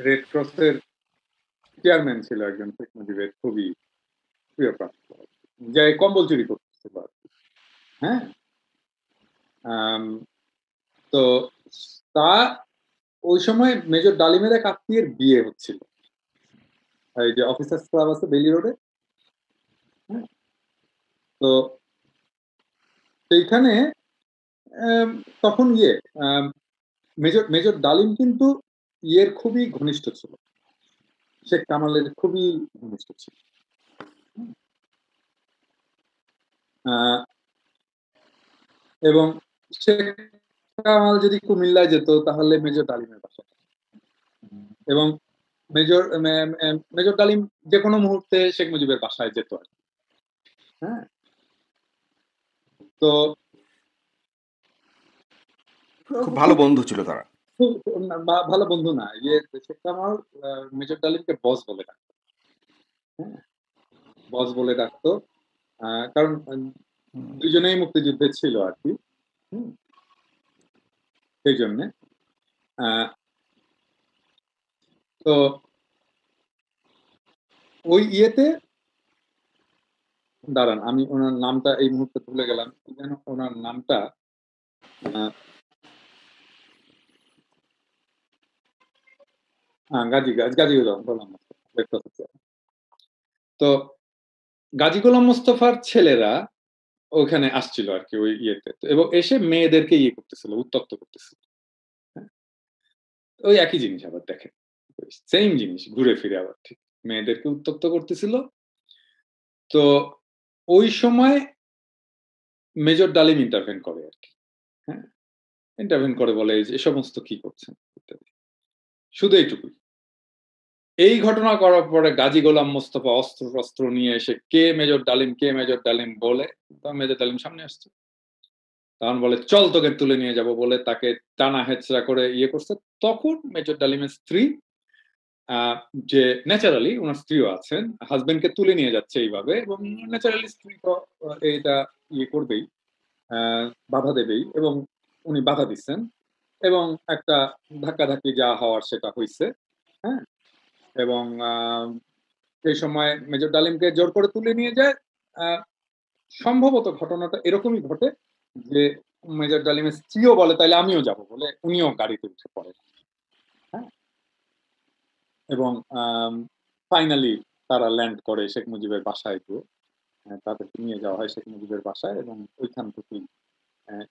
Red ক্রসের chairman ছিল একজন শেখ মুজিবের খুবই প্রিয় প্রাপ্ত, যে কম্বল চুরি করতেছিল আর কি। হ্যাঁ, তো তা ওই সময় মেজর ডালিমের এক আত্মীয়ের বিয়ে হচ্ছিল, এই যে অফিসার্স ক্লাব আছে বেলি রোডে। হ্যাঁ, তো সেইখানে তখন মেজর মেজর ডালিম কিন্তু ইয়ের খুবই ঘনিষ্ঠ ছিল, শেখ কামালের খুবই ঘনিষ্ঠ ছিল। এবং শেখ কামাল যদি কুমিল্লায় যেত তাহলে মেজর ডালিমের বাসায়, এবং মেজর মেজর ডালিম যে কোনো মুহূর্তে শেখ মুজিবের বাসায় যেত আর কি। হ্যাঁ, তো খুব ভালো বন্ধু ছিল তারা। খুব ভালো বন্ধু না, শেখ কামাল মেজর ডালিমকে বস বলে ডাকতো। হ্যাঁ, বস বলে ডাকতো, কারণ দুজনেই মুক্তিযুদ্ধে ছিল আর কি। সেই জন্যে তো ওই ইয়েতে দাঁড়ান, আমি ওনার নামটা এই মুহূর্তে ভুলে গেলাম, যেন ওনার নামটা গাজী গোলাম মোস্তফা। তো গাজী গোলাম মোস্তফার ছেলেরা ওখানে আসছিল আর কি ওই ইয়েতে, এবং এসে মেয়েদেরকে ইয়ে করতেছিল, উত্তক্ত করতেছিল। হ্যাঁ, ওই একই জিনিস আবার দেখেন, সেম জিনিস ঘুরে ফিরে আবার ঠিক মেয়েদেরকে উত্তক্ত করতেছিল। তো ওই সময় মেজর ডালিম ইন্টারভেন করে আর কি। হ্যাঁ, ইন্টারভেন করে বলে যে সমস্ত কি করছেন ইত্যাদি, শুধু এইটুকুই। এই ঘটনা করার পরে গাজী গোলাম মোস্তফা অস্ত্র শস্ত্র নিয়ে এসে কে মেজর ডালিম, কে মেজর ডালিম বলে, মেজর ডালিম সামনে আসছে, তখন বলে চল তোকে তুলে নিয়ে যাব বলে তাকে টানা হেচড়া করে ইয়ে করছে। তখন মেজর ডালিমের স্ত্রী, যে ন্যাচারালি ওনার স্ত্রীও আছেন, হাজবেন্ডকে তুলে নিয়ে যাচ্ছে এইভাবে, এবং ন্যাচারালি স্ত্রী তো এটা ইয়ে করবেই, বাধা দেবেই, এবং উনি বাধা দিচ্ছেন, এবং একটা ধাক্কাধাক্কি যা হওয়ার সেটা হয়েছে। হ্যাঁ, এবং সেই সময় মেজর ডালিমকে জোর করে তুলে নিয়ে যায়। সম্ভবত ঘটনাটা এরকমই ঘটে যে মেজর ডালিমের স্ত্রীও বলে তাইলে আমিও যাব বলে উনিও গাড়িতে উঠে পড়ে। হ্যাঁ, এবং ফাইনালি তারা ল্যান্ড করে শেখ মুজিবের বাসায় গিয়ে, তাদেরকে নিয়ে যাওয়া হয় শেখ মুজিবের বাসায়, এবং ওইখান থেকেই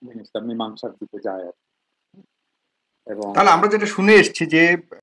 জিনিসটা মীমাংসার দিকে যায় আর। এবং তাহলে আমরা যেটা শুনে এসেছি যে